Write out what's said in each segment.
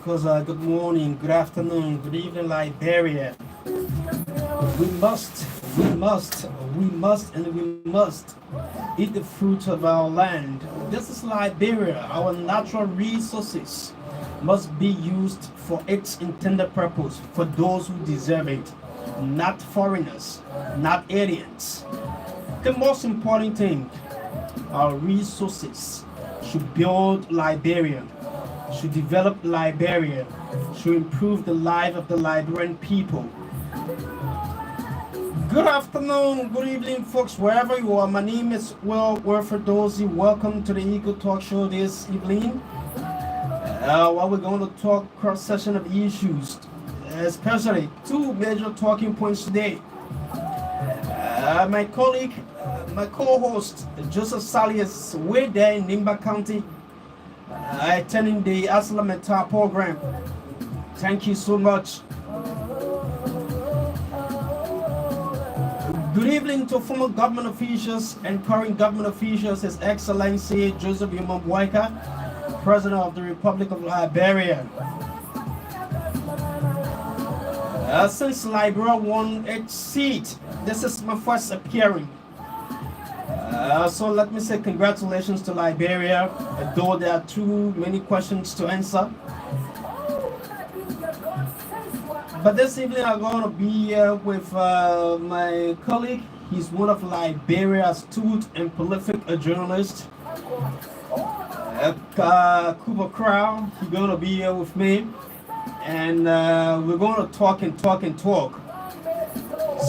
Because good morning, good afternoon, good evening, Liberia. We must, we must, we must eat the fruit of our land. This is Liberia. Our natural resources must be used for its intended purpose for those who deserve it, not foreigners, not aliens. The most important thing, our resources should build Liberia, should develop Liberia, should improve the life of the Liberian people. Good afternoon, good evening, folks, wherever you are. My name is Will Wilfredosi. Welcome to the Eagle Talk Show this evening. We're going to talk cross section of issues, especially two major talking points today. My colleague, my co-host, Joseph Sally is way there in Nimba County, attending the Aslameta program. Thank you so much. Good evening to former government officials and current government officials, His Excellency Joseph Yomamboika, President of the Republic of Liberia. Since Liberia won its seat, this is my first appearing. So let me say congratulations to Liberia, though there are too many questions to answer. But this evening I'm going to be here with my colleague. He's one of Liberia's astute and prolific journalists, Kuwor. He's going to be here with me, and we're going to talk and talk and talk.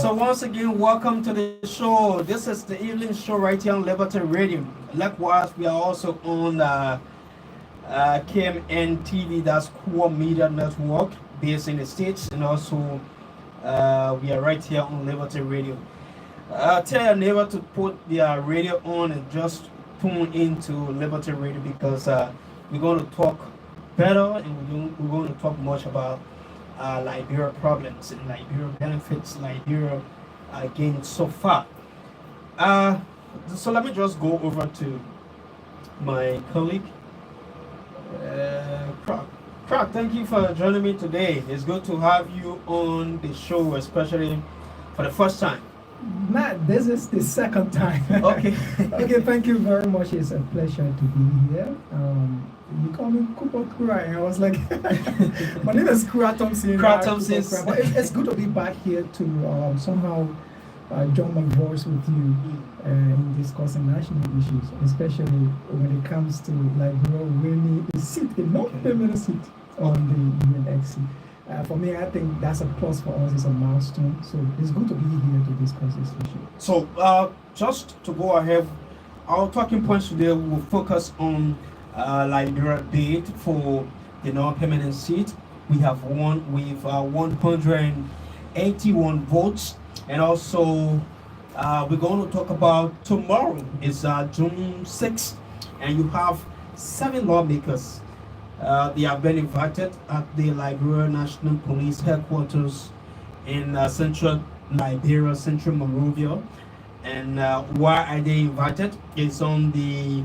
So once again, welcome to the show. This is the evening show right here on Liberty Radio. Likewise, we are also on KMN TV, that's Kuwor Media Network, based in the States, and also we are right here on Liberty Radio. Tell your neighbor to put their radio on and just tune into Liberty Radio, because we're going to talk better, and we're going to talk much about Liberia problems and Liberia benefits Liberia gained so far. So let me just go over to my colleague, Croc. Thank you for joining me today. It's good to have you on the show, especially for the first time. Matt, this is the second time. Okay. Okay, thank you very much. It's a pleasure to be here. You call me Kuwor, and I was like, my name is Kura Thompson. Kura Thompson. But it's good to be back here to somehow join my voice with you in discussing national issues, especially when it comes to Liberia winning a seat, a non-permanent seat on the UNXC. For me, I think that's a plus for us. It's a milestone. So it's good to be here to discuss this issue. So just to go ahead, our talking points today will focus on Liberia bid for the non-permanent seat. We have won with 181 votes, and also we're going to talk about tomorrow is June 6th, and you have 7 lawmakers. They have been invited at the Liberia National Police Headquarters in central Liberia, central Monrovia. And why are they invited? It's on the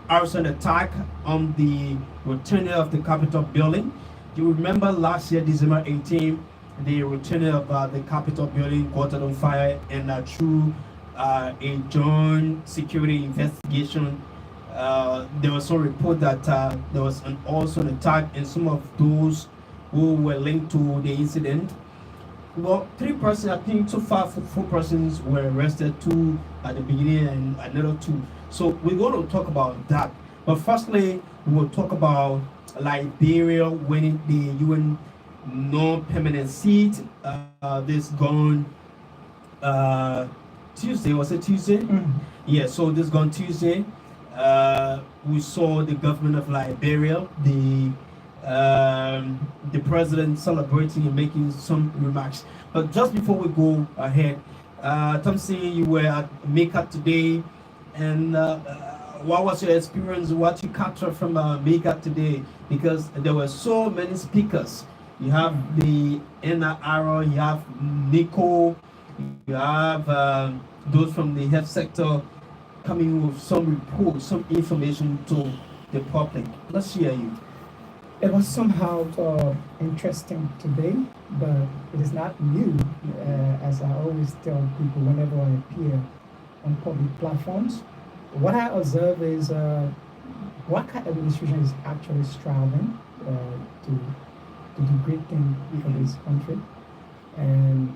arson attack on the return of the Capitol building. You remember last year, December 18, the return of the Capitol building caught on fire, and through a joint security investigation, there was some report that there was also an attack, and some of those who were linked to the incident. Well, 3 persons, I think so far 4 persons were arrested, 2 at the beginning and another 2. So we're going to talk about that. But firstly, we will talk about Liberia winning the UN non-permanent seat. This gone Tuesday, was it Tuesday? Mm-hmm. Yeah, so this gone Tuesday. We saw the government of Liberia, the president celebrating and making some remarks. But just before we go ahead, Thompson, you were at Mecca today, and what was your experience? What you captured from Mecca today? Because there were so many speakers. You have the NRO, you have Nico, you have those from the health sector coming with some reports, some information to the public. Let's hear you. It was somehow interesting today, but it is not new. As I always tell people whenever I appear on public platforms, what I observe is what kind of administration is actually striving to do great things for this country. And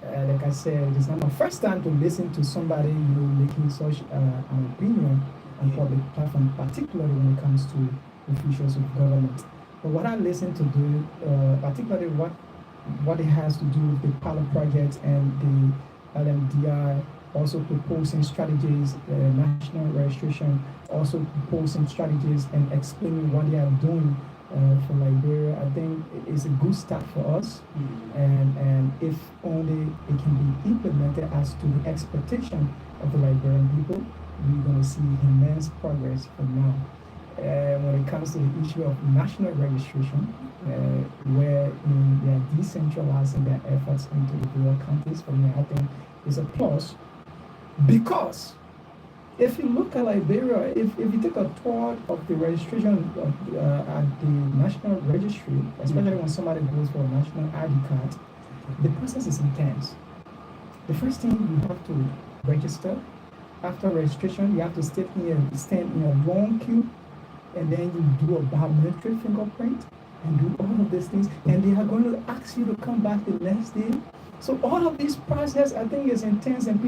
like I said, it's not my first time to listen to somebody making such an opinion on public platform, particularly when it comes to officials of government. But what I listen to do, particularly what it has to do with the pilot project and the LMDI, also proposing strategies, national registration, also proposing strategies and explaining what they are doing for Liberia. I think it's a good start for us, and if only it can be implemented as to the expectation of the Liberian people, we're going to see immense progress from now. When it comes to the issue of national registration, where they are decentralizing their efforts into the rural counties, for me, I think is a plus, because if you look at Liberia, if you take a tour of the registration at the national registry, especially when somebody goes for a national ID card, the process is intense. The first thing, you have to register. After registration, you have to stand in a long queue, and then you do a biometric fingerprint and do all of these things, and they are going to ask you to come back the next day. So all of this process, I think, is intense, and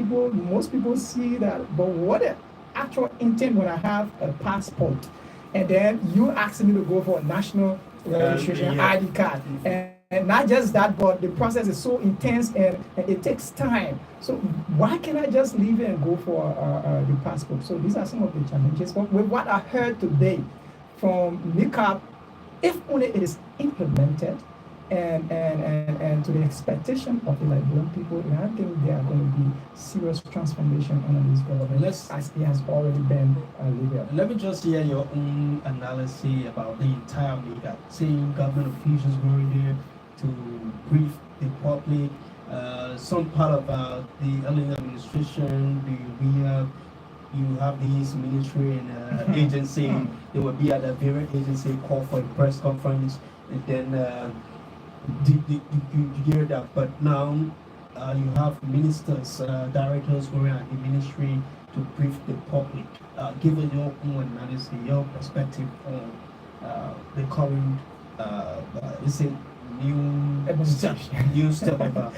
most people see that. But what the actual intent when I have a passport, and then you ask me to go for a national registration ID card, and not just that, but the process is so intense and it takes time. So why can't I just leave it and go for the passport? So these are some of the challenges. But with what I heard today from NICAP, if only it is implemented and to the expectation of the Liberian people, and I think there are going to be serious transformation under this government, as it has already been legal. Let me just hear your own analysis about the entire NICAP, seeing government officials going there to brief the public. Some part of the early administration, you have these military and agency. They will be at a very agency call for a press conference, and then you hear that. But now you have ministers, directors going at the ministry to brief the public. Given your own analysis, your perspective on the current, is it new step about?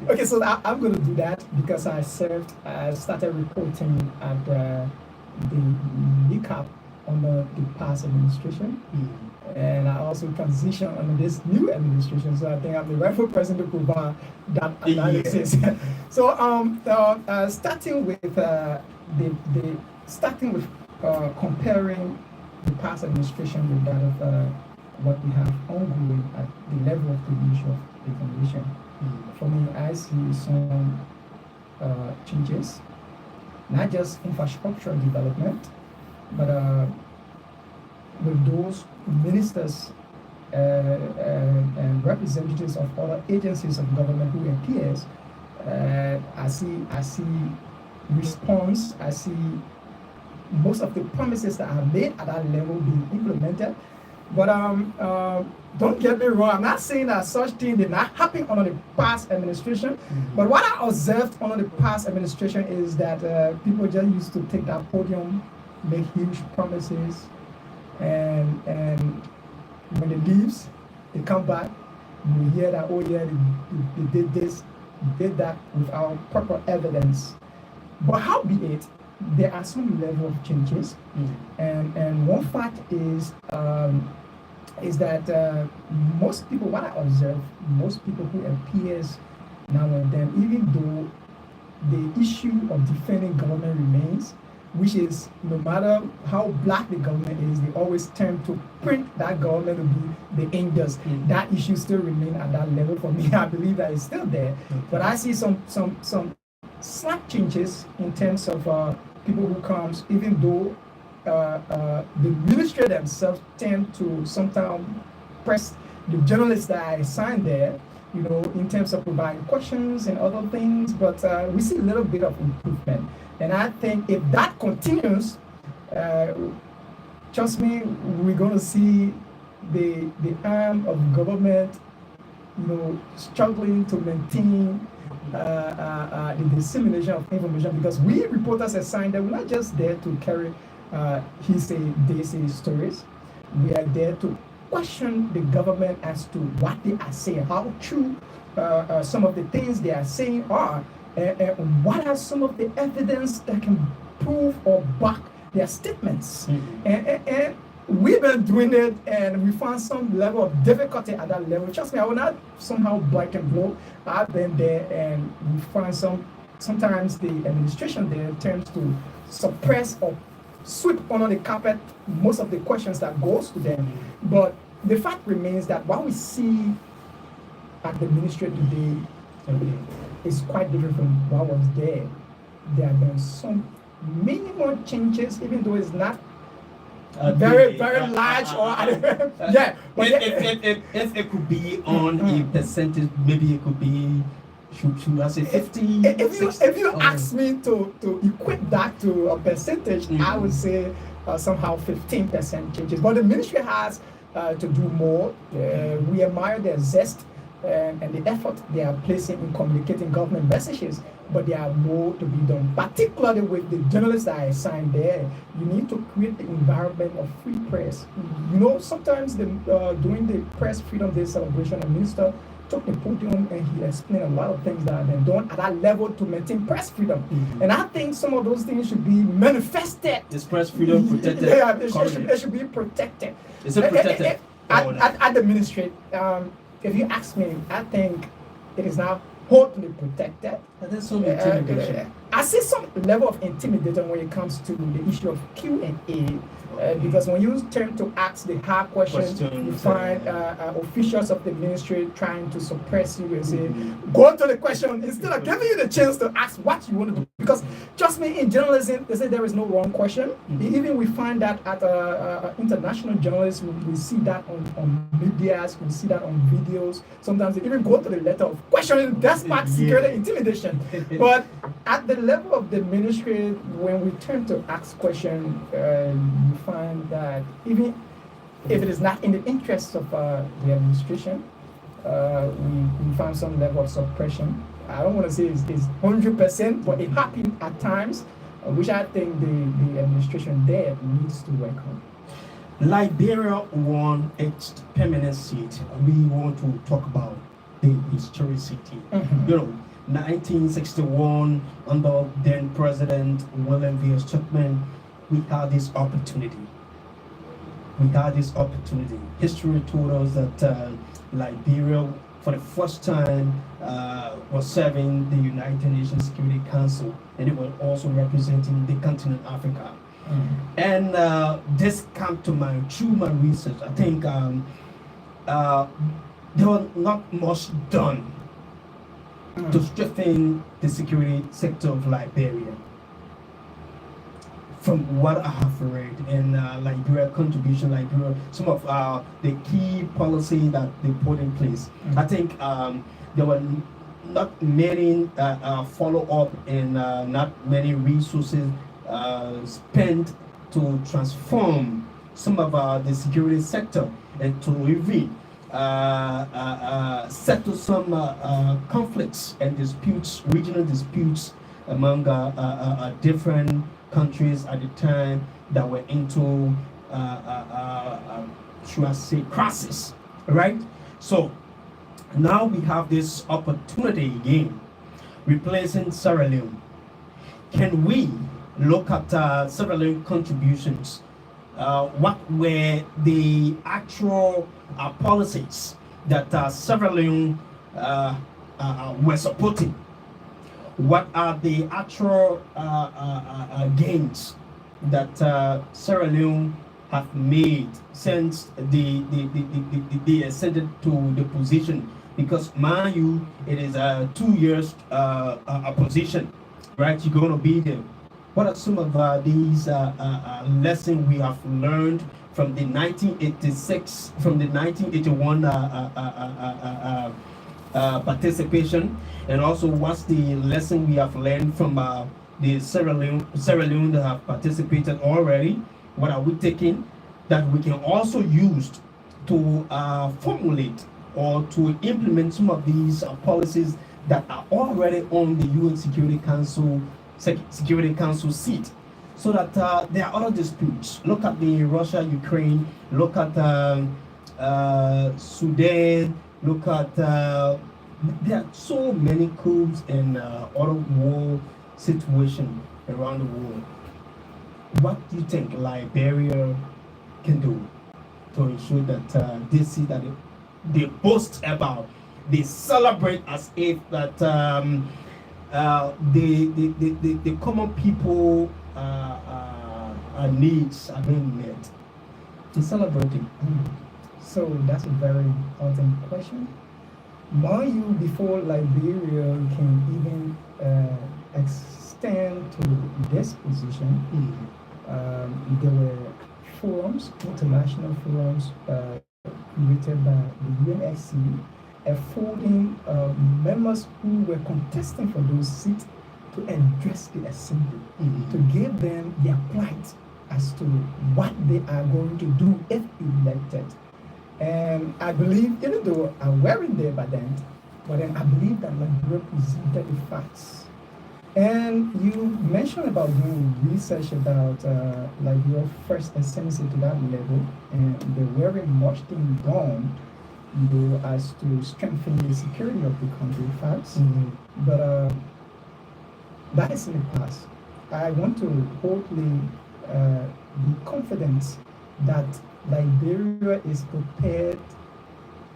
Okay, so I'm going to do that because I started reporting at the NICAP under the past administration, and I also transitioned under this new administration. So I think I'm the rightful person to provide that analysis. So starting with comparing the past administration with that of what we have ongoing at the level of the Ministry of Information. For me, I see some changes, not just infrastructural development, but with those ministers and representatives of other agencies of government who appears, I see response. I see most of the promises that are made at that level being implemented. But don't get me wrong, I'm not saying that such things did not happen under the past administration. But what I observed under the past administration is that people just used to take that podium, make huge promises, and when they leaves, they come back, you hear that, oh yeah, they did this, they did that without proper evidence. But how be it, there are some level of changes, and one fact is that most people, what I observe, most people who appears now and then, even though the issue of defending government remains, which is no matter how black the government is, they always tend to print that government to be the angels. That issue still remains at that level for me. I believe that it's still there, but I see some slight changes in terms of people who comes, even though the ministry themselves tend to sometimes press the journalists that I assigned there, in terms of providing questions and other things, but we see a little bit of improvement. And I think if that continues, trust me, we're going to see the arm of government, struggling to maintain the dissemination of information, because we reporters are assigned that we're not just there to carry he say, they say stories. We are there to question the government as to what they are saying, how true some of the things they are saying are, and what are some of the evidence that can prove or back their statements. And we've been doing it, and we found some level of difficulty at that level. Trust me, I will not somehow black and blue. I've been there, and we find sometimes the administration there tends to suppress or sweep under the carpet most of the questions that goes to them. But the fact remains that what we see at the ministry today is quite different from what was there. There have been some minimal changes, even though it's not very large yeah. But if it could be on a percentage, maybe it could be should I say 50? If you ask me to equate that to a percentage, I would say somehow 15% changes. But the ministry has to do more. We admire their zest and the effort they are placing in communicating government messages, but there are more to be done, particularly with the journalists that are assigned there. You need to create the environment of free press. Sometimes during the Press Freedom Day celebration, the minister took the podium and he explained a lot of things that have been done at that level to maintain press freedom. And I think some of those things should be manifested. Is press freedom protected? Yeah, it should be protected. Is it protected? At the ministry, if you ask me, I think it is now totally protected. And there's some intimidation. I see some level of intimidation when it comes to the issue of Q&A. Because when you turn to ask the hard questions, you find officials of the ministry trying to suppress you and say, go to the question instead of giving you the chance to ask what you want to do. Because trust me, in journalism, they say there is no wrong question. Even we find that at international journalists, we see that on medias, we see that on videos. Sometimes they even go to the letter of questioning despite security intimidation. But at the level of the ministry, when we turn to ask questions, you find that even if it is not in the interest of the administration, we find some level of suppression. I don't want to say it's 100%, but it happens at times, which I think the administration there needs to work on. Liberia won its permanent seat. We want to talk about the historicity. 1961, under then President William V. Chapman, we had this opportunity. History told us that Liberia, for the first time, was serving the United Nations Security Council, and it was also representing the continent Africa. And this came to mind through my research. I think there was not much done to strengthen the security sector of Liberia. From what I have read, and Liberia contribution, Liberia, some of the key policy that they put in place, I think there were not many follow-up and not many resources spent to transform some of the security sector and to even settle some conflicts and disputes, regional disputes among different countries at the time that were into, should I say, crisis, right? So now we have this opportunity again, replacing Sierra Leone. Can we look at Sierra Leone contributions? What were the actual policies that Sierra Leone were supporting? What are the actual gains that Sierra Leone have made since they ascended to the position? Because mind you, it is 2 years a position, right? You're going to be there. What are some of these lessons we have learned from the 1986, from the 1981 participation, and also what's the lesson we have learned from the Sierra Leone that have participated already? What are we taking that we can also use to formulate or to implement some of these policies that are already on the UN Security Council seat, so that there are other disputes. Look at the Russia-Ukraine. Look at Sudan. Look at there are so many coups and other war situation around the world. What do you think Liberia can do to ensure that they see that they boast about, they celebrate as if that the common people needs are being met? They're celebrating. So that's a very important question. Mind you, before Liberia can even extend to this position, there were forums, international forums created by the UNSC, affording members who were contesting for those seats to address the assembly, to give them their plight as to what they are going to do if elected. And I believe, even though I weren't there by then, but then I believe that Liberia presented the facts. And you mentioned about doing research about Liberia first ascendancy to that level, and there weren't much thing done, as to strengthen the security of the country, facts. But that is in the past. I want to boldly be confident that Liberia is prepared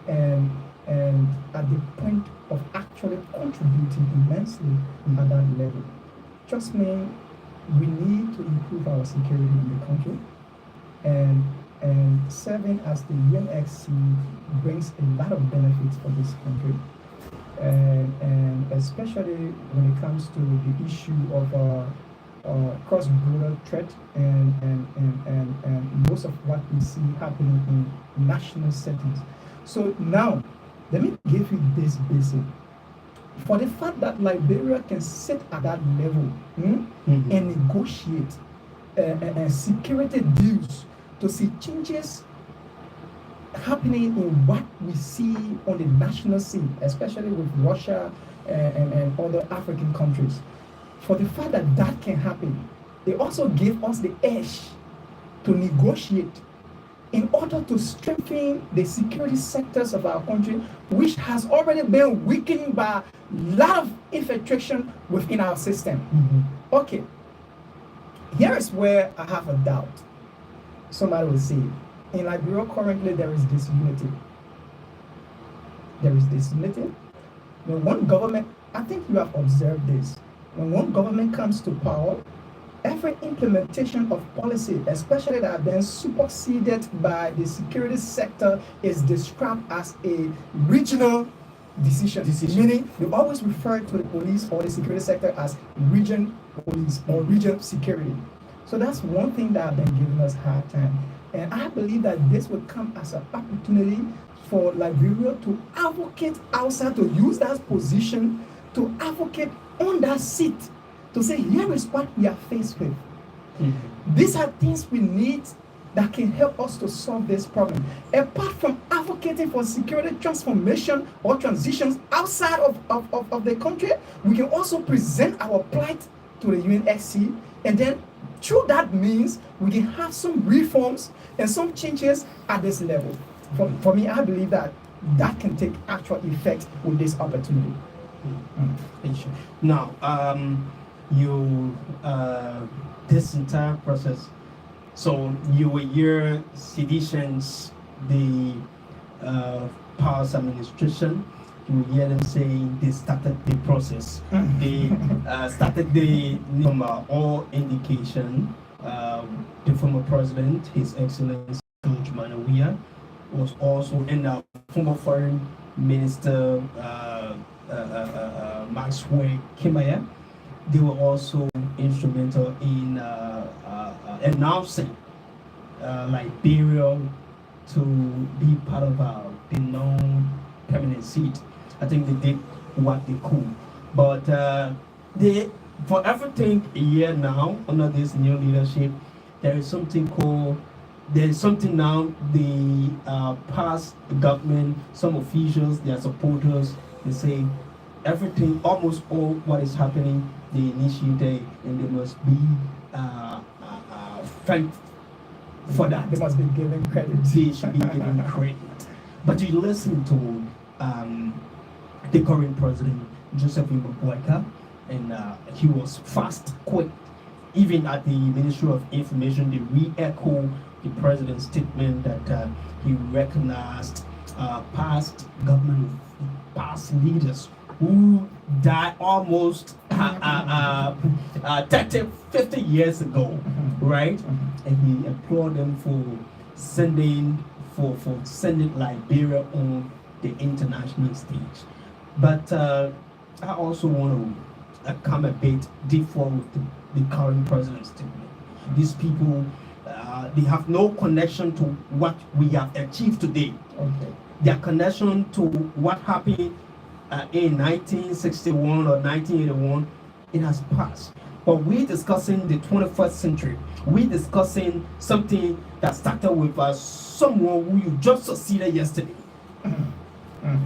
and at the point of actually contributing immensely at that level. Trust me, we need to improve our security in the country, and serving as the UNXC brings a lot of benefits for this country, and especially when it comes to the issue of cross-border threat and most of what we see happening in national settings. So now, let me give you this basic. For the fact that Liberia can sit at that level and negotiate security deals to see changes happening in what we see on the national scene, especially with Russia and other African countries. For the fact that that can happen, they also give us the edge to negotiate in order to strengthen the security sectors of our country, which has already been weakened by a lot of infiltration within our system. Okay, here is where I have a doubt. Somebody will say, in Liberia currently there is disunity. There is disunity. When one government, I think you have observed this, when one government comes to power, every implementation of policy, especially that have been superseded by the security sector, is described as a regional decision. Meaning, they always refer to the police or the security sector as region police or region security. So that's one thing that have been giving us hard time. And I believe that this would come as an opportunity for Liberia to advocate outside, to use that position to advocate on that seat, to say, here is what we are faced with. These are things we need that can help us to solve this problem. Apart from advocating for security transformation or transitions outside of the country, we can also present our plight to the UNSC, and then through that means we can have some reforms and some changes at this level. For me, I believe that that can take actual effect with this opportunity. Now, you this entire process, so you will hear seditions, the powers administration, you will hear them saying they started the process. They started the all indication. The former president, His Excellency George Manawia, was also in the former foreign minister Maxwell Kimbaya. They were also instrumental in announcing Liberia to be part of the non-permanent seat. I think they did what they could, but they, for everything a year now under this new leadership, there is something called there's something now. The past government, some officials, their supporters, they say everything, almost all what is happening, they initiated, and they must be thanked for that. They must be given credit. They should be given credit. But you listen to the current president, Joseph Boyka, and he was fast, quick. Even at the Ministry of Information, they re-echo the president's statement that he recognized past government, past leaders who died almost 30, 50 years ago, right? And he implored them for sending Liberia on the international stage. But I also want to come a bit deeper with the current president's statement. These people, they have no connection to what we have achieved today. Okay. Their connection to what happened in 1961 or 1981, it has passed. But we're discussing the 21st century. We're discussing something that started with someone who you just succeeded yesterday.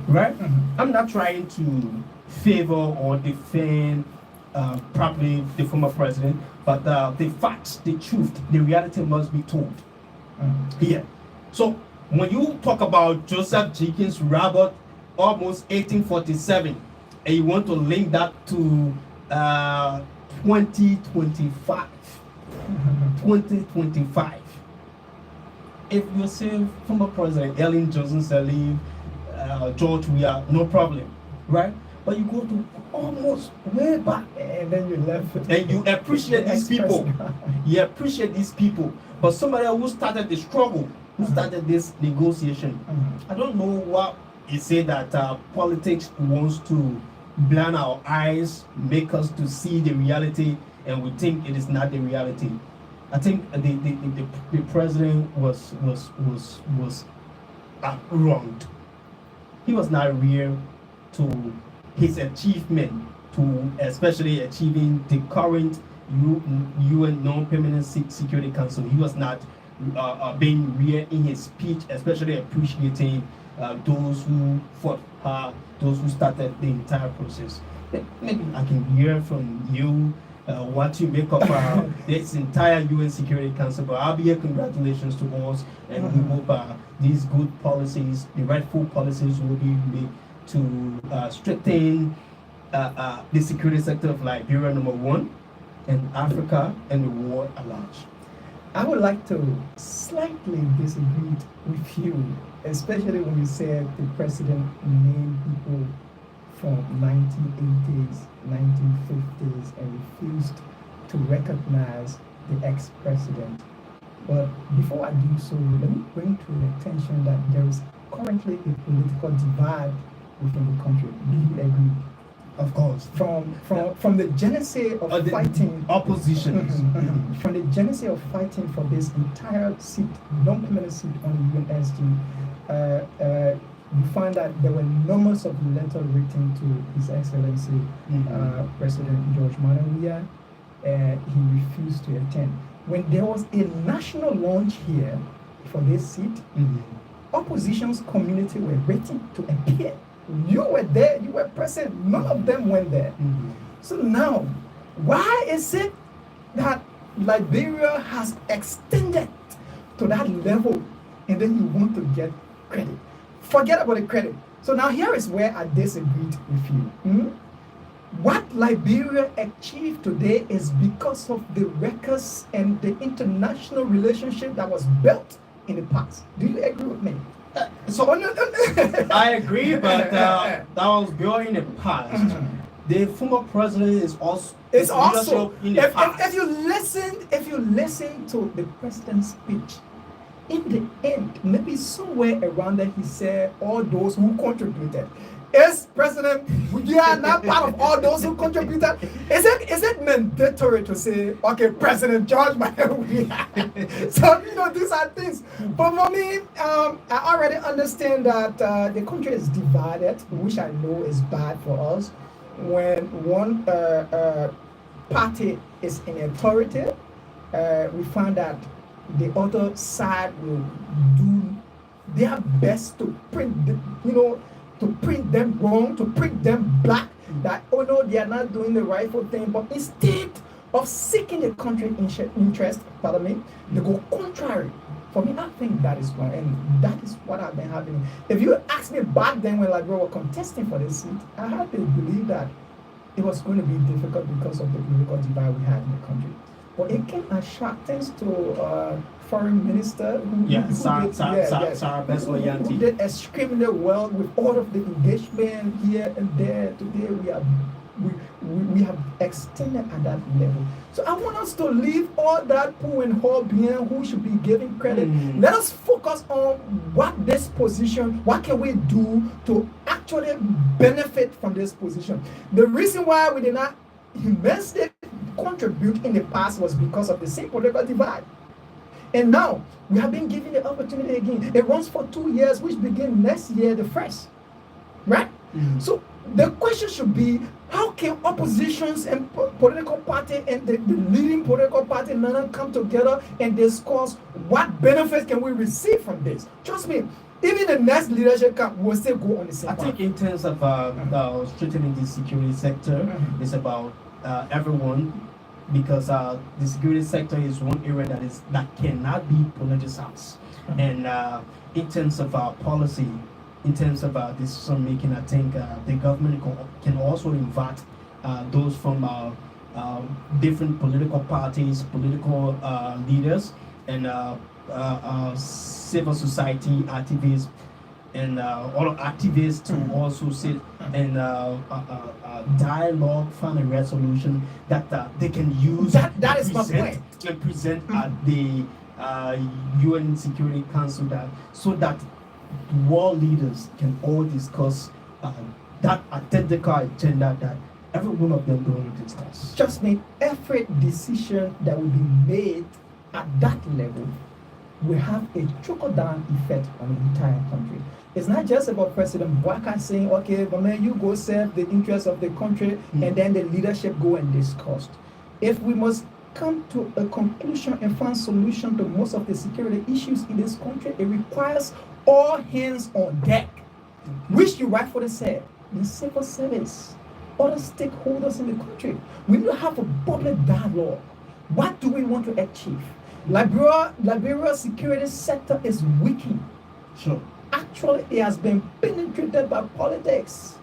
Right? I'm not trying to favor or defend probably the former president, but the facts, the truth, the reality must be told. Yeah. So when you talk about Joseph Jenkins Robert, almost 1847, and you want to link that to 2025, 2025. If you say former president Ellen Johnson Sirleaf, George Weah, no problem, right? But you go to almost way back, And then you left. and you appreciate these people. You appreciate these people. But somebody who started the struggle, who started this negotiation, I don't know what he said that politics wants to blind our eyes, make us to see the reality, and we think it is not the reality. I think the president was wronged. He was not real to his achievement, to especially achieving the current UN Non-Permanent Security Council. He was not being real in his speech, especially appreciating those who fought hard, those who started the entire process. Maybe I can hear from you what you make of this entire UN Security Council. But I'll be here. Congratulations to us, and we hope these good policies, the rightful policies, will be made to strengthen the security sector of Liberia, number one, and Africa and the world at large. I would like to slightly disagree with you, especially when you said the president named people from 1980s, 1950s, and refused to recognize the ex-president. But before I do so, let me bring to your attention that there is currently a political divide within the country. Do you agree? Of course. From the genesis of fighting opposition, from the genesis of fighting for this entire seat, non-permanent seat on the UNSG, you find that there were numbers of letters written to His Excellency President George Weah. He refused to attend. When there was a national launch here for this seat, opposition's community were waiting to appear. You were there, you were present, none of them went there. So now, why is it that Liberia has extended to that level and then you want to get credit? Forget about the credit. So now here is where I disagreed with you. What Liberia achieved today is because of the records and the international relationship that was built in the past. Do you agree with me? I agree, but that was built in the past. The former president is also in the past. If you listen to the president's speech, in the end, maybe somewhere around there, he said all those who contributed. Is President, you are not part of all those who contributed? Is it mandatory to say, okay, President George Weah? So, these are things. But for me, I already understand that the country is divided, which I know is bad for us. When one party is in authority, we find that the other side will do their best to print, to print them wrong, to print them black, that, oh no, they are not doing the rightful thing, but instead of seeking the country interest, pardon me, they go contrary. For me, I think that is wrong, and that is what I've been having. If you asked me back then when like we were contesting for this seat, I had to believe that it was going to be difficult because of the political divide we had in the country. But it came as shock thanks to foreign minister who Sarah Besloyanti, who did extremely well with all of the engagement here and there. Today we have extended at that level. So I want us to leave all that who and who behind, who should be giving credit. Let us focus on what this position, what can we do to actually benefit from this position. The reason why we did not immensely contribute in the past was because of the same political divide. And now we have been given the opportunity again. It runs for 2 years, which begin next year, the first. Right? So the question should be, how can oppositions and political party and the leading political party now come together and discuss what benefits can we receive from this? Trust me, even the next leadership camp will still go on the same path. I think in terms of strengthening the security sector, it's about everyone, because the security sector is one area that cannot be politicized. And in terms of policy, in terms of decision making, I think the government can also invite those from different political parties, political leaders, and civil society activists, and all activists to also sit and dialogue, find a resolution that they can use. That is my point. And present at the UN Security Council, so that world leaders can all discuss that identical agenda that every one of them going to discuss. Just make every decision that will be made at that level will have a trickle-down effect on the entire country. It's not just about President Bouaka saying, okay, but man, you go serve the interests of the country, and then the leadership go and discuss. If we must come to a conclusion and find solution to most of the security issues in this country, it requires all hands on deck, which you rightfully said, the civil service, other stakeholders in the country. We need to have a public dialogue. What do we want to achieve? Liberia's security sector is weakening. Sure. Actually, it has been penetrated by politics.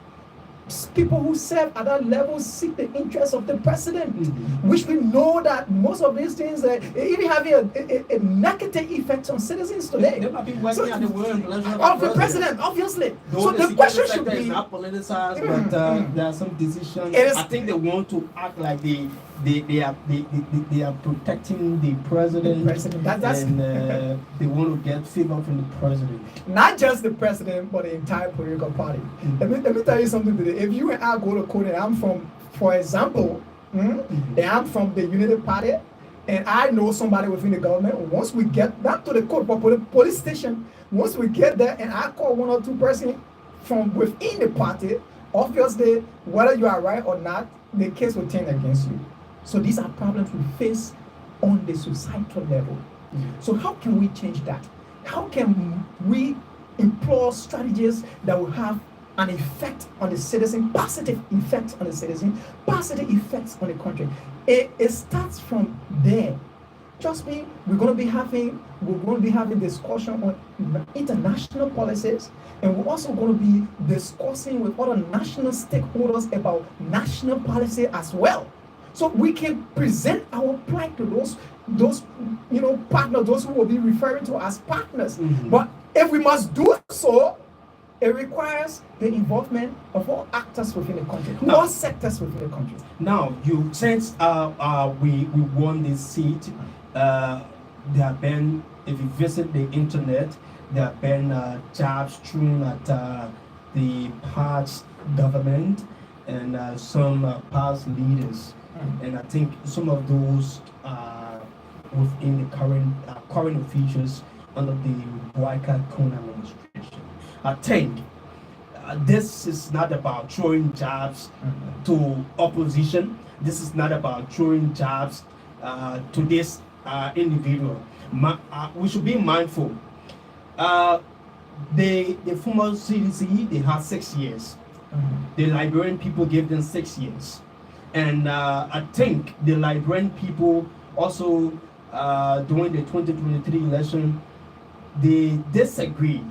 People who serve at that level seek the interests of the president, which we know that most of these things even having a negative effect on citizens today. They might be working at the will and pleasure of the president, obviously. Though so the question should be, is not politicized, but there are some decisions. I think they want to act like they are protecting the president. And they want to get favor from the president. Not just the president, but the entire political party. Let me tell you something today. If you and I go to court and I'm from, for example, and I'm from the Unity Party, and I know somebody within the government, once we get not to the court, but to the police station, once we get there and I call 1 or 2 persons from within the party, obviously, whether you are right or not, the case will turn against you. So these are problems we face on the societal level. So how can we change that? How can we employ strategies that will have an effect on the citizen, positive effects on the citizen, positive effects on the country? It starts from there. Trust me, we're going to be having discussion on international policies, and we're also going to be discussing with other national stakeholders about national policy as well. So we can present our plight to those partners, those who will be referring to as partners. But if we must do so, it requires the involvement of all actors within the country, all sectors within the country. Now, since we won this seat, there have been, if you visit the internet, there have been jabs thrown at the past government and some past leaders. And I think some of those within the current officials under the Bouaka Kone administration. I think this is not about throwing jabs to opposition. This is not about throwing jabs to this individual. We should be mindful. Uh, the former CDC, they had 6 years. The Liberian people gave them 6 years. And I think the Liberian people also, during the 2023 election, they disagreed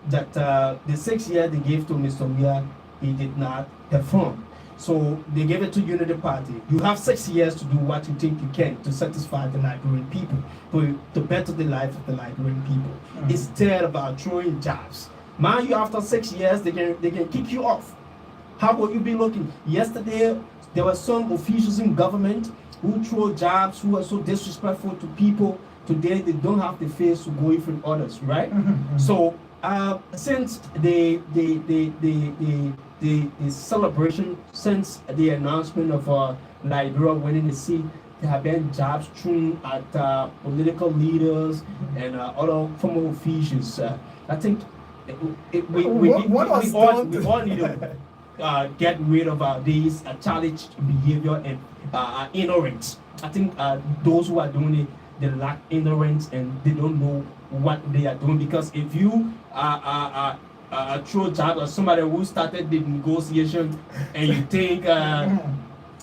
that the 6 years they gave to Mr. Weah, he did not perform. So they gave it to Unity Party. You have 6 years to do what you think you can to satisfy the Liberian people, to better the life of the Liberian people. Instead of throwing jobs. Mind you, after 6 years, they can kick you off. How will you be looking? Yesterday, there were some officials in government who throw jobs, who are so disrespectful to people. Today, they don't have the face to go in front of others, right? So, since the celebration, since the announcement of Liberia winning the seat, there have been jobs thrown at political leaders and other former officials. I think we all need to get rid of these childish behavior and ignorance. I think those who are doing it, they lack ignorance and they don't know what they are doing. Because if you throw jobs at somebody who started the negotiation and you think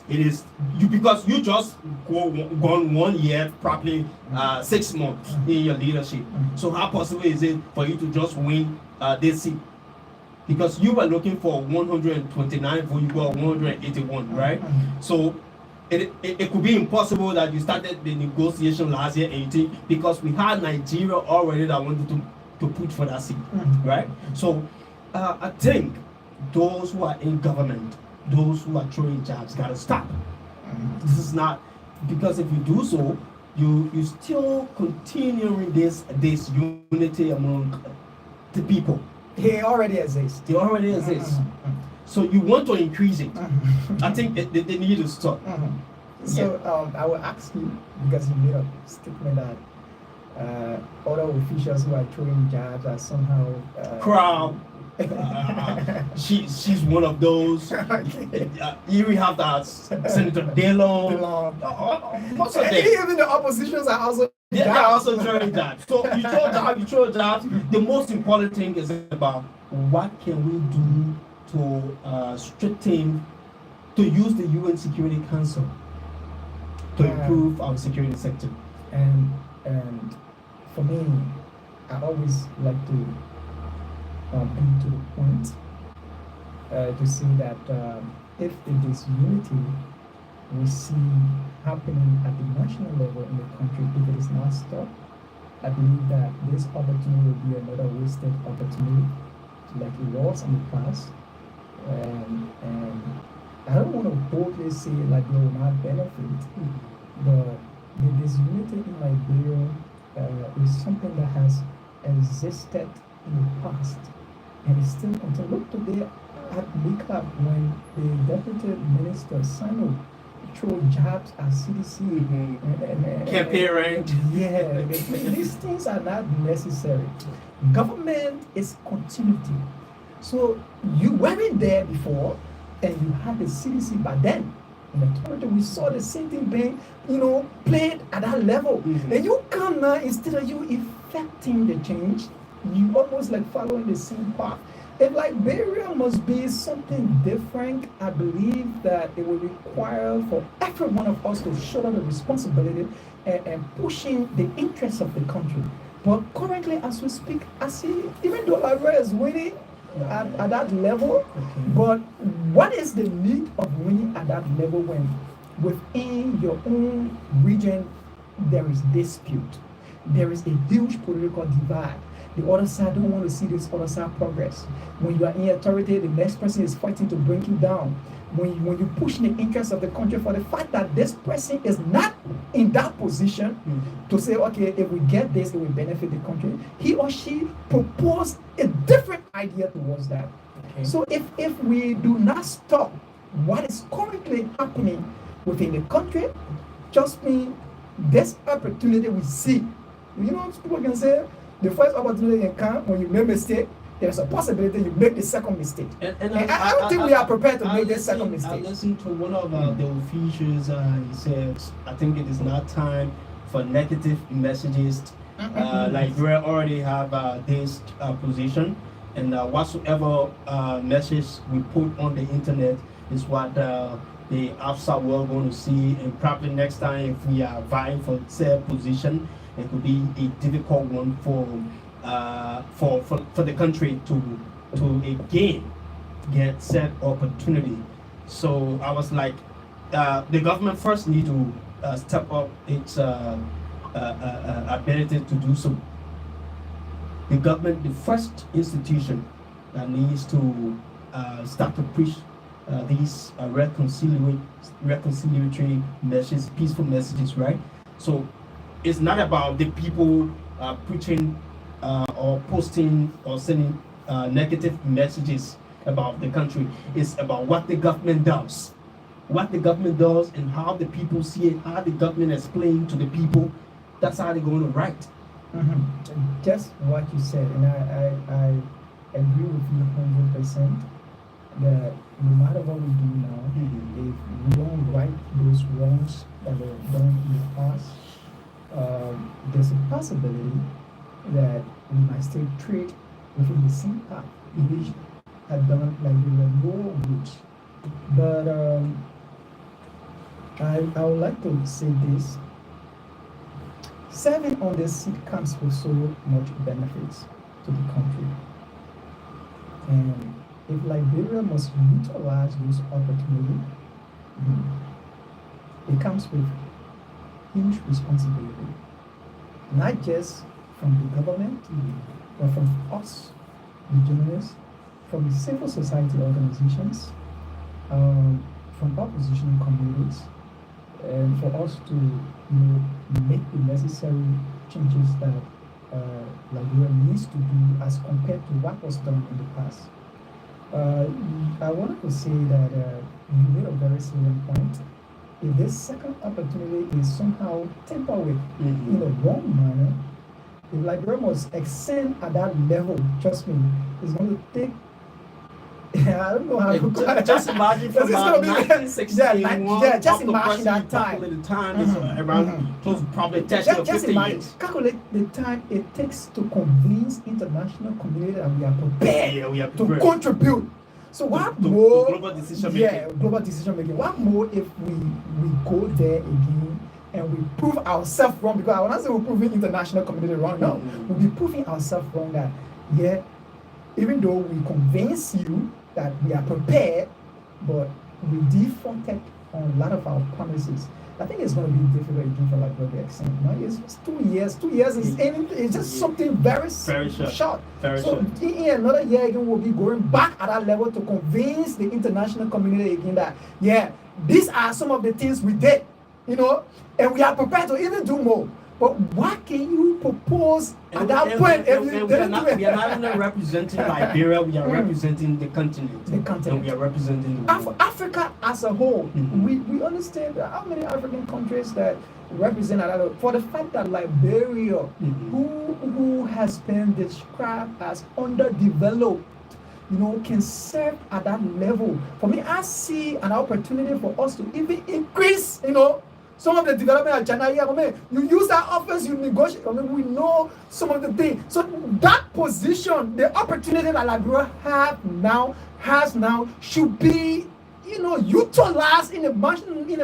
it is you, because you just gone 1 year, probably 6 months in your leadership. So how possible is it for you to just win this seat? Because you were looking for 129 votes, you got 181, right? So it could be impossible that you started the negotiation last year and you think, because we had Nigeria already that wanted to put for that seat, right? So I think those who are in government, those who are throwing jobs, gotta stop. This is not, because if you do so, you still continuing this unity among the people. He already exists. They already exist. So you want to increase it. I think they need to stop. So I will ask you, because you made a statement that other officials who are throwing jabs are somehow crowd. She's one of those. Here we have that Senator Delon. Most of them. Even the oppositions are also. They are also throwing jabs. So you throw jabs. The most important thing is about what can we do to strengthen, to use the UN Security Council to improve our security sector. And for me, I always like to bring to the point to see that if it is unity we see happening at the national level in the country, if it is not stopped, I believe that this opportunity will be another wasted opportunity, like it was in the past. And I don't want to boldly say like they will not benefit, but the disunity in Liberia is something that has existed in the past, and it's still until look today at Lika when the deputy minister Sano throw jabs at CDC campaign. Yeah, these things are not necessary. Government is continuity. So you weren't there before, and you had the CDC back then. In authority, we saw the same thing being, played at that level. And you come now, instead of you effecting the change, you almost like following the same path. If Liberia must be something different, I believe that it will require for every one of us to shoulder the responsibility and pushing the interests of the country. But currently, as we speak, I see, even though Liberia is winning at that level, but what is the need of winning at that level when within your own region there is dispute, there is a huge political divide? The other side don't want to see this other side progress. When you are in authority, the next person is fighting to bring you down. When you push the interests of the country for the fact that this person is not in that position to say, okay, if we get this, it will benefit the country, he or she proposed a different idea towards that. So if we do not stop what is currently happening within the country, just me, this opportunity we see, people can say, the first opportunity can come when you make a mistake. There's a possibility you make the second mistake. And I don't think we are prepared to make this second mistake. I listened to one of the officials. He said, I think it is not time for negative messages. Liberia already have this position, and whatsoever message we put on the internet is what the outside world going to see, and probably next time if we are vying for said position, it could be a difficult one for the country to again get said opportunity. So I was like, the government first need to step up its ability to do so. The government, the first institution that needs to start to preach these reconciliatory messages, peaceful messages, right? So it's not about the people preaching or posting or sending negative messages about the country. It's about what the government does. What the government does and how the people see it, how the government explains to the people. That's how they're going to write. Just what you said, and I agree with you 100%. That no matter what we do now, if we don't right those wrongs that were done in the past, there's a possibility that we might still tread within the same path in which had done like we were no roots. But I would like to say this. Serving on this seat comes with so much benefits to the country. And if Liberia must utilize this opportunity, it comes with huge responsibility. Not just from the government, but from us, the journalists, from the civil society organizations, from opposition communities, and for us to make the necessary changes that Liberia needs to do as compared to what was done in the past. I wanted to say that you made a very salient point. If this second opportunity is somehow tempered with in a wrong manner, if Liberia must extend at that level, trust me, it's going to take. I don't know how to just imagine from 1961 just imagine that time. The time is around close probably 30 or 50 years. Calculate the time it takes to convince international community that we are prepared to contribute. So what more? Global decision making. Global decision making. What more if we go there again and we prove ourselves wrong? Because I want to say we're proving international community wrong. No, we'll be proving ourselves wrong that even though we convince you that we are prepared, but we defaulted on a lot of our promises. I think it's going to be difficult again for Liberia to extend. It's 2 years. 2 years is it's just something very short. Very so short. In another year again, we'll be going back at that level to convince the international community again that these are some of the things we did, and we are prepared to even do more. But what can you propose at that point? We are not only representing Liberia, we are representing the continent. And we are representing the world. Africa as a whole. We understand how many African countries that represent another. For the fact that Liberia, who has been described as underdeveloped, can serve at that level. For me, I see an opportunity for us to even increase, some of the development at China. You use that office, you negotiate. We know some of the things. So that position, the opportunity that Liberia has now, should be, utilized in a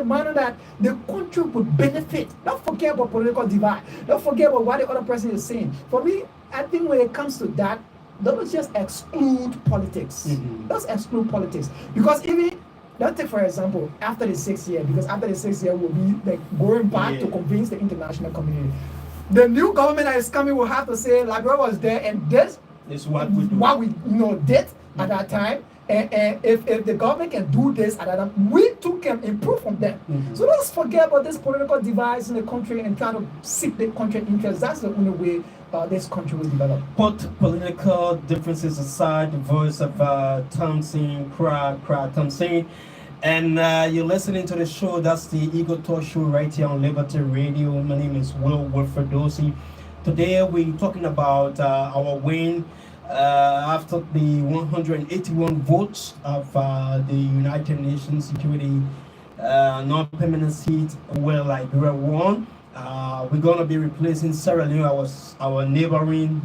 manner that the country would benefit. Don't forget about political divide. Don't forget about what the other person is saying. For me, I think when it comes to that, don't just exclude politics. Let's exclude politics, because even. Let's take for example after the 6th year, because after the 6th year we'll be going back to convince the international community. The new government that is coming will have to say Liberia was there and this is what we did at that time. And if the government can do this at that time, we too can improve from them. So let's forget about this political divides in the country and kind of seek the country interest. That's the only way this country will develop. Put political differences aside, the voice of Thompson, Thompson, and you're listening to the show. That's the Eagle Talk Show right here on Liberty Radio. My name is Will Wilfred Dorsey. Today we're talking about our win after the 181 votes of the United Nations Security non-permanent seat where Liberia won. we're going to be replacing Sierra Leone, our neighboring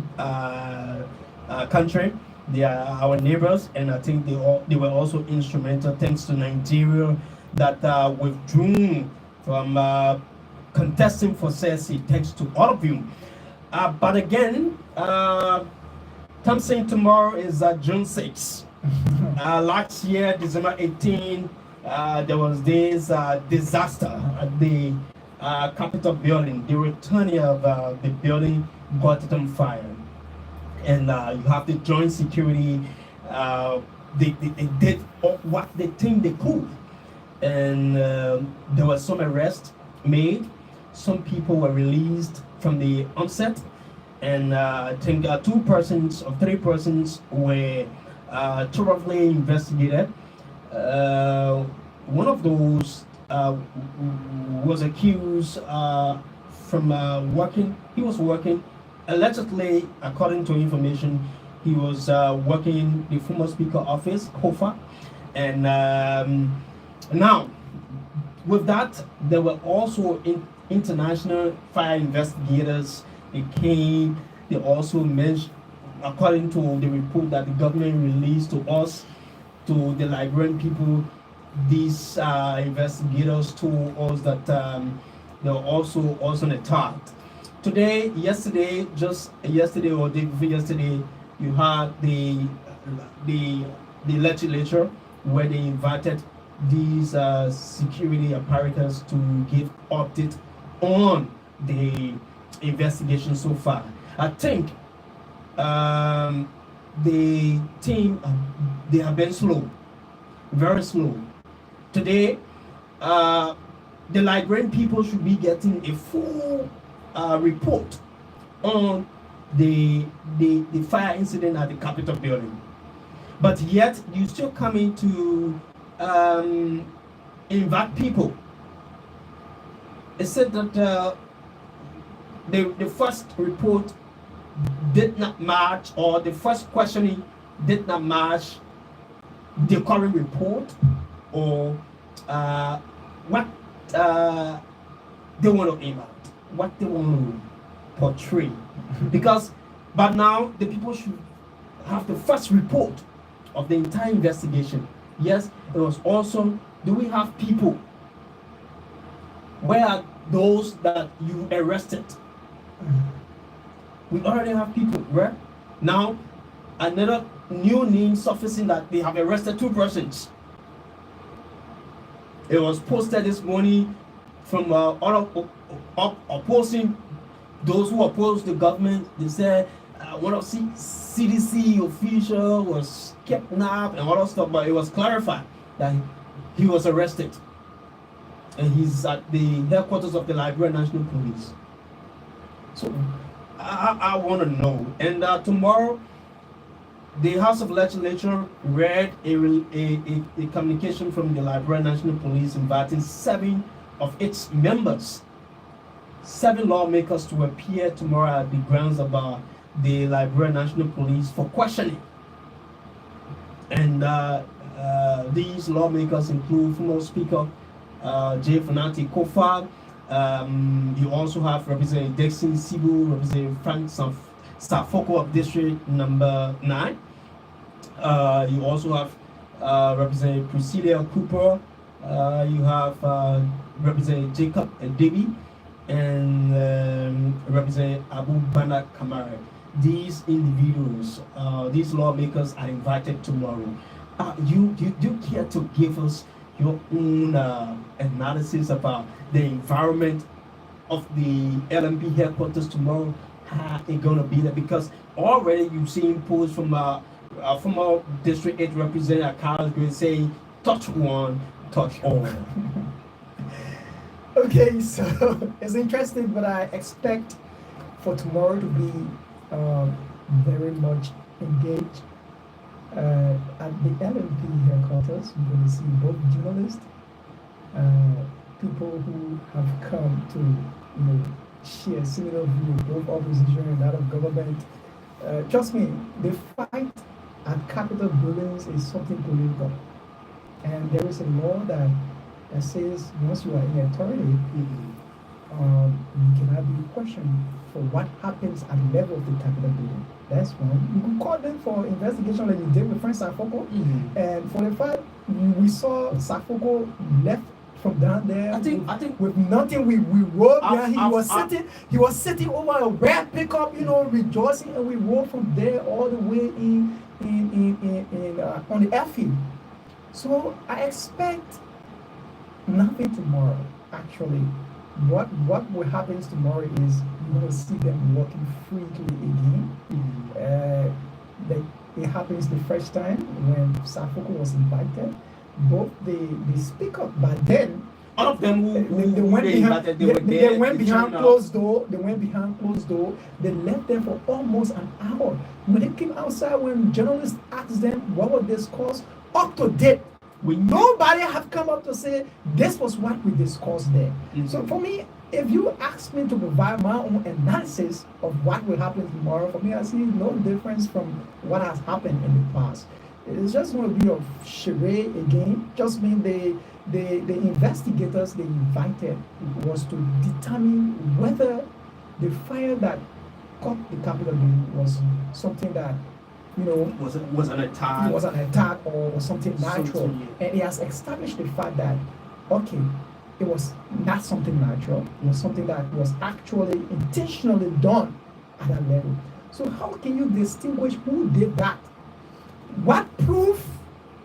country. They are our neighbors, and I think they were also instrumental, thanks to Nigeria, that withdrew from contesting for CSC, thanks to all of you. But again, I'm saying tomorrow is June 6th. Last year, December 18, there was this disaster at the Capitol building. The returning of the building got on fire. And you have the joint security, they did what they think they could. And there was some arrests made. Some people were released from the onset. And I think 2 persons or 3 persons were thoroughly investigated. One of those was accused from working. He was working allegedly, according to information, he was working in the former speaker office, Kofa. And now, with that, there were also international fire investigators. They came. They also mentioned, according to the report that the government released to us, to the Liberian people, these investigators told us that they were also attacked. Yesterday, just yesterday or day before yesterday, you had the legislature where they invited these security apparatus to give update on the investigation so far. I think the team, they have been slow, very slow. Today, the Liberian people should be getting a full report on the fire incident at the Capitol building. But yet, you still coming to invite people. It said that the first report did not match, or the first questioning did not match the current report, or what they want to aim at, what they want to portray. Because, but now the people should have the first report of the entire investigation. Yes, it was awesome. Do we have people? Where are those that you arrested? We already have people, right? Now, another new name surfacing that they have arrested 2 persons. It was posted this morning from opposing those who oppose the government. They said one of CDC official was kidnapped and all that stuff, but it was clarified that he was arrested. And he's at the headquarters of the Liberian National Police. So I want to know. And tomorrow, the House of Legislature read a communication from the Liberian National Police inviting 7 of its members, 7 lawmakers, to appear tomorrow at the grounds of the Liberian National Police for questioning. And these lawmakers include former Speaker J. Fanati Kofa. You also have Representative Dixon Sibu, Representative Frank Safoko of District Number 9. You also have Representative Priscilla Cooper. You have Representative Jacob Debi, and Representative Abu Bana Kamara. These individuals, these lawmakers are invited tomorrow. You care to give us your own analysis about the environment of the LMP headquarters tomorrow? How it's gonna be there? Because already you've seen posts from former District 8 Representative Carlos Green saying, touch one, touch all. Okay, so it's interesting, but I expect for tomorrow to be very much engaged. At the LMP headquarters, you're going to see both journalists, people who have come to share similar views, both opposition and that of government. Trust me, the fight at Capitol buildings is something political, and there is a law that says once you are in authority, you cannot be questioned for what happens at the level of the Capitol building. That's one. You could call them for investigation like you did with Frank Safoko. And for the fact we saw Safoko left from down there. I think with nothing, we rode behind. He was sitting over a red pickup, rejoicing, and we rode from there all the way in on the airfield. So I expect nothing tomorrow. Actually, what will happen tomorrow is you're going to see them walking freely again. It happens the first time when Safoko was invited. Both they speak up, but then all of them they went behind closed door. They went behind closed door. They left them for almost an hour. When they came outside, when journalists asked them what was discussed, up to date, nobody have come up to say this was what we discussed there. So for me, if you ask me to provide my own analysis of what will happen tomorrow, for me, I see no difference from what has happened in the past. It's just going to be a charade again. Just mean the investigators they invited was to determine whether the fire that caught the Capitol building was something that was an attack. It was an attack or something natural. And it has established the fact that it was not something natural. It was something that was actually intentionally done at that level. So how can you distinguish who did that? What proof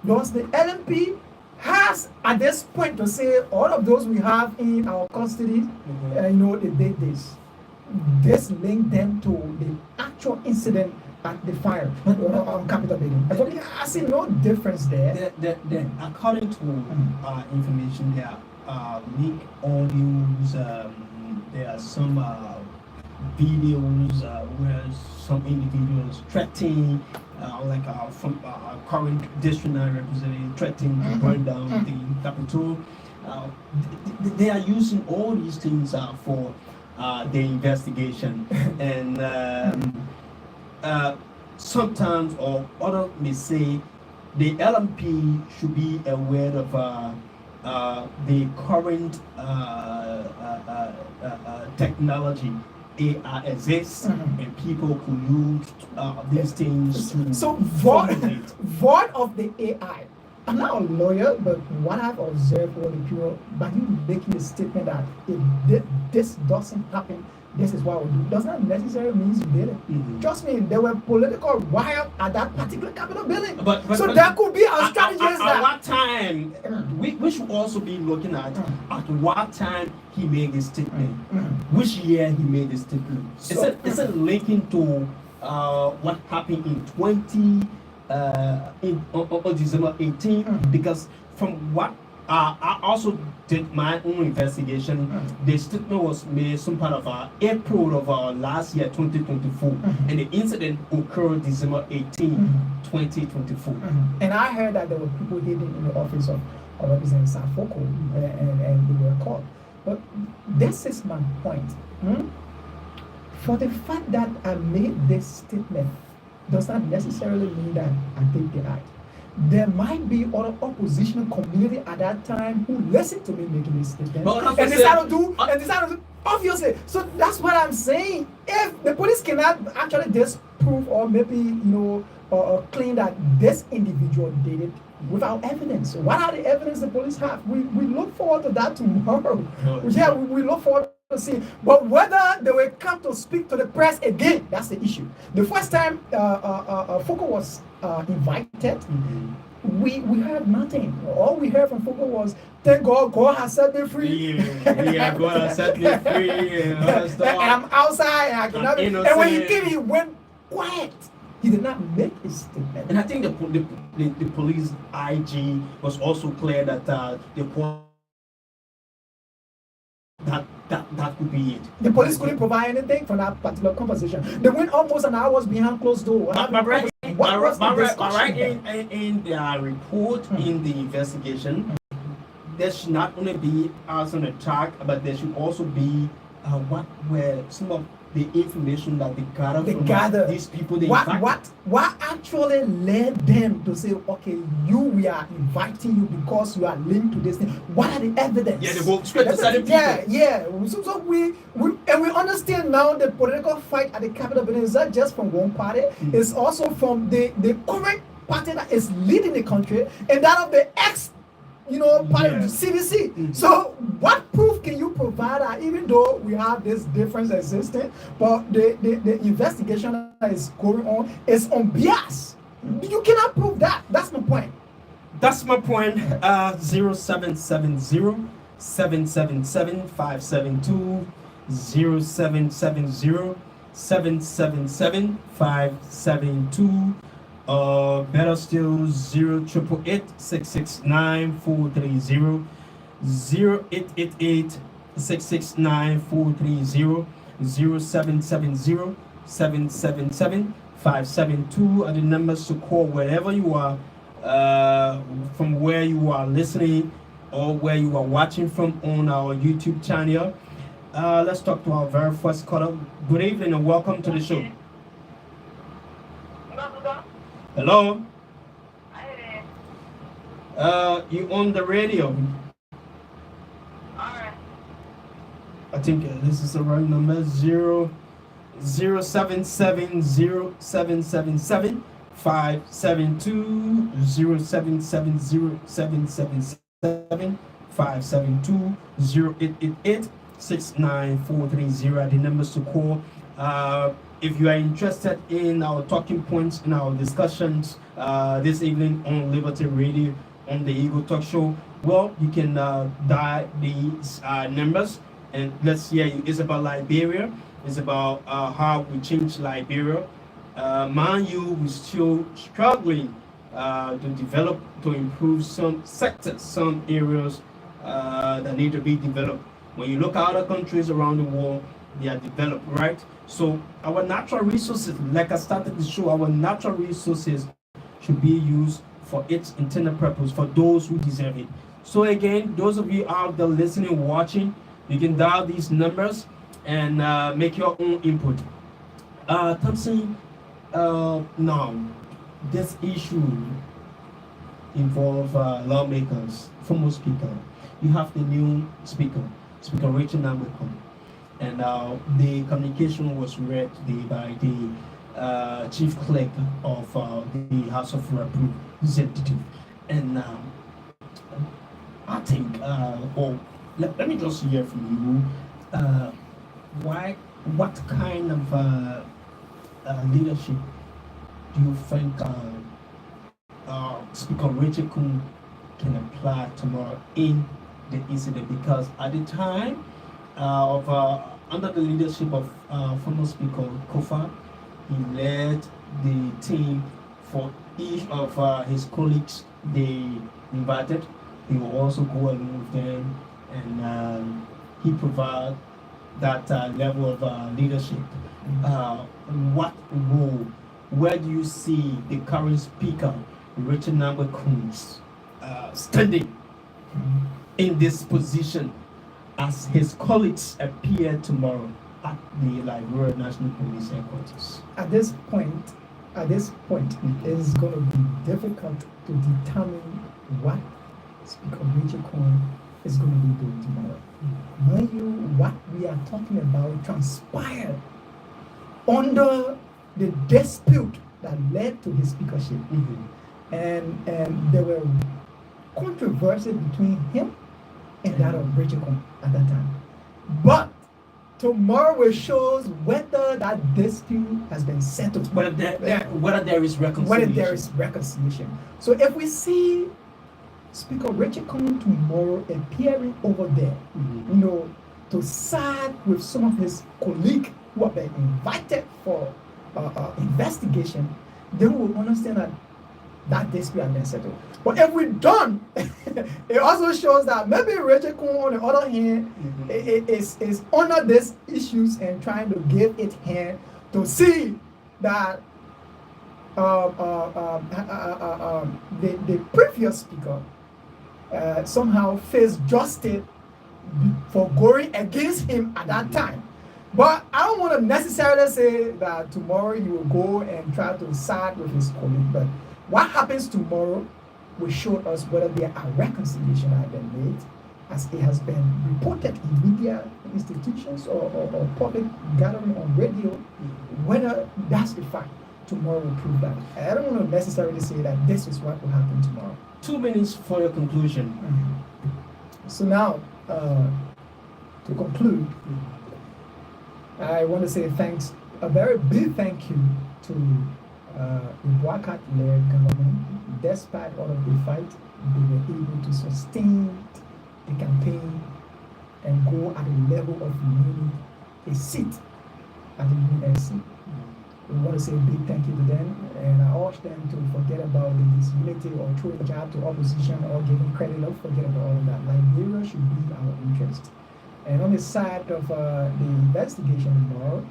does the LMP has at this point to say all of those we have in our custody, they did this? This linked them to the actual incident at the fire on Capitol building. I see no difference there. According to information, there are leaked audios. There are some videos where some individuals threatening, from current district representative threatening to burn down the Capitol. They are using all these things for the investigation, and sometimes or others may say the LMP should be aware of the current technology. AI exists, and people could use these things to. So void of the AI. I'm not a lawyer, but what I've observed over the period, by you making a statement that if this doesn't happen, this is what we do, does not necessarily mean you did it. Trust me, there were political riots at that particular Capitol building. But that could be our strategy. At what time, we should also be looking at what time he made this statement, which year he made this statement. So, is it linking to what happened in on December 18th? Because from what I also did my own investigation. The statement was made some part of April of last year, 2024, and the incident occurred December 18, 2024. And I heard that there were people hidden in the office of Representative Safoko, and they were caught. But this is my point. For the fact that I made this statement does not necessarily mean that I did the act. There might be other oppositional community at that time who listened to me making this statement and decided to do obviously. So that's what I'm saying. If the police cannot actually disprove or maybe claim that this individual did it without evidence, what are the evidence the police have? We look forward to that tomorrow. We look forward to see. But whether they will come to speak to the press again, that's the issue. The first time Foucault was invited, we heard nothing. All we heard from Foucault was, thank God, God has set me free. Yeah, God has set me free. And I'm outside and I cannot. And when he came, he went quiet. He did not make a statement. And I think the police IG was also clear that that could be it. The police couldn't provide anything from that particular conversation. They went almost an hour behind closed door. Right in their report, in the investigation, there should not only be arson attack, but there should also be what were some of the information that they gather They from gather. these people they What invite. what actually led them to say, okay, we are inviting you because you are linked to this thing? What are the evidence? Yeah, they go straight to certain people. Yeah. So we understand now the political fight at the Capitol building is not just from one party. It's also from the current party that is leading the country and that of the ex part of the CDC. So what proof can you provide that even though we have this difference existing, but the investigation that is going on is on bias? You cannot prove that. That's my point. That's my point. 0770 777 572 0770 777 572. Better still 0888 669 430 0888 669 430 0770 777 572 are the numbers to call wherever you are, from where you are listening or where you are watching from on our YouTube channel. Let's talk to our very first caller. Good evening and welcome to the show. Hello? You on the radio? Alright. I think this is the right number. 0770 777 572 0770 777 572 0888 69430 the numbers to call. If you are interested in our talking points in our discussions this evening on Liberty Radio on the Eagle Talk Show, well, you can dial these numbers and let's hear you. It's about Liberia. It's about how we change Liberia. Mind you, we're still struggling to develop, to improve some sectors, some areas that need to be developed. When you look at other countries around the world, they are developed, right? So our natural resources, like I started the show, our natural resources should be used for its intended purpose, for those who deserve it. So again, those of you out there listening, watching, you can dial these numbers and make your own input. Thompson, now, this issue involves lawmakers, former speaker. You have the new speaker, Speaker Rachel Nambekon. And the communication was read today by the chief clerk of the House of Representatives. And I think, let me just hear from you. What kind of leadership do you think Speaker Rachel can apply tomorrow in the incident? Because at the time of under the leadership of former Speaker Kuwor, he led the team for each of his colleagues they invited. He will also go along with them, and he provided that level of leadership. What role? Where do you see the current speaker, Richard Nambekon, standing in this position as his colleagues appear tomorrow at the Liberia National Police Headquarters? At this point, it's going to be difficult to determine what Speaker Rachel is going to be doing tomorrow. Mind you, what we are talking about transpired under the dispute that led to his speakership. And there were controversy between him and that of Rachel at that time. But tomorrow will shows whether that dispute has been settled. Whether there is reconciliation. Whether there is reconciliation. So if we see Speaker Rachel tomorrow appearing over there, to side with some of his colleagues who have been invited for investigation, then we will understand that dispute has been settled. But if we don't, it also shows that maybe Rachel on the other hand is under these issues and trying to give it hand to see that the previous speaker somehow faced justice for going against him at that time. But I don't want to necessarily say that tomorrow you will go and try to side with his colleague. But what happens tomorrow will show us whether there are reconciliation have been made, as it has been reported in media institutions or public gathering on radio, whether that's the fact. Tomorrow will prove that. I don't want to necessarily say that this is what will happen tomorrow. 2 minutes for your conclusion. So now, to conclude, I want to say thanks, a very big thank you to the Boakat-led government. Despite all of the fight, they were able to sustain the campaign and go at the level of winning a seat at the UNSC. We want to say a big thank you to them, and I urge them to forget about the disability or throwing a jab to opposition or giving credit. Don't forget about all of that. Liberia should be our interest. And on the side of the investigation tomorrow,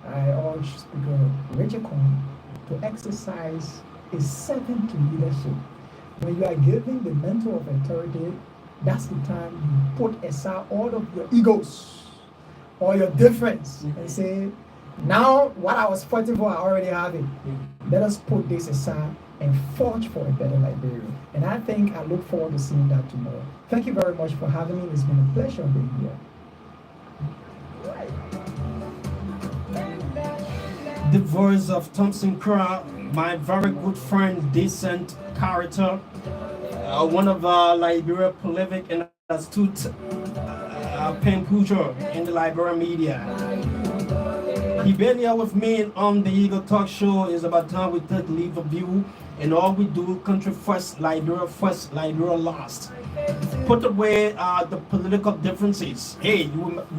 I urge Speaker Richard Kong to exercise a servant to leadership. When you are giving the mentor of authority, that's the time you put aside all of your egos or your difference and say, now what I was fighting for, I already have it. Let us put this aside and forge for a better Liberia. And I think I look forward to seeing that tomorrow. Thank you very much for having me. It's been a pleasure being here. The voice of Thompson Crow, my very good friend, decent character, one of Liberia prolific and astute pen pusher in the Liberia media. He been here with me on the Eagle Talk Show. It's about time we take leave of you, and all we do, country first, Liberia last. Put away the political differences. Hey,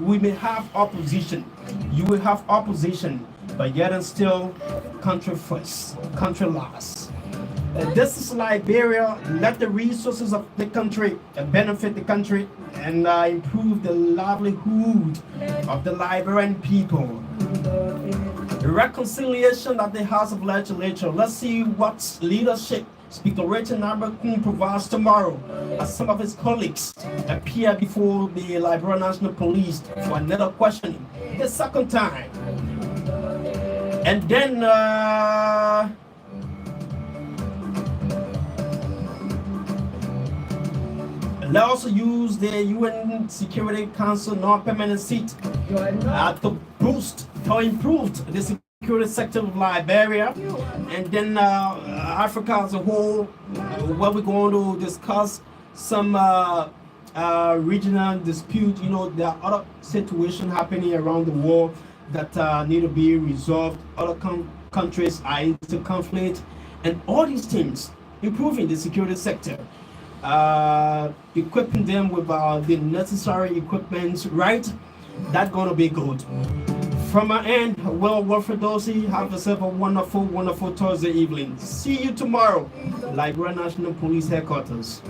we may have opposition. You will have opposition, but yet and still, country first, country last. This is Liberia. Let the resources of the country benefit the country and improve the livelihood of the Liberian people. The reconciliation at the House of Legislature. Let's see what leadership Speaker Richard Narbakun provides tomorrow as some of his colleagues appear before the Liberia National Police for another questioning, the second time. And then they also use the UN Security Council non-permanent seat to boost or improve the security sector of Liberia, and then Africa as a whole, where we're going to discuss some regional dispute. You know, there are other situations happening around the world that need to be resolved. Other countries are into conflict, and all these things, improving the security sector, equipping them with the necessary equipment, right? That's gonna be good. From my end, well, Wilfred Dosey, have yourself a wonderful, wonderful Thursday evening. See you tomorrow, Liberia National Police Headquarters.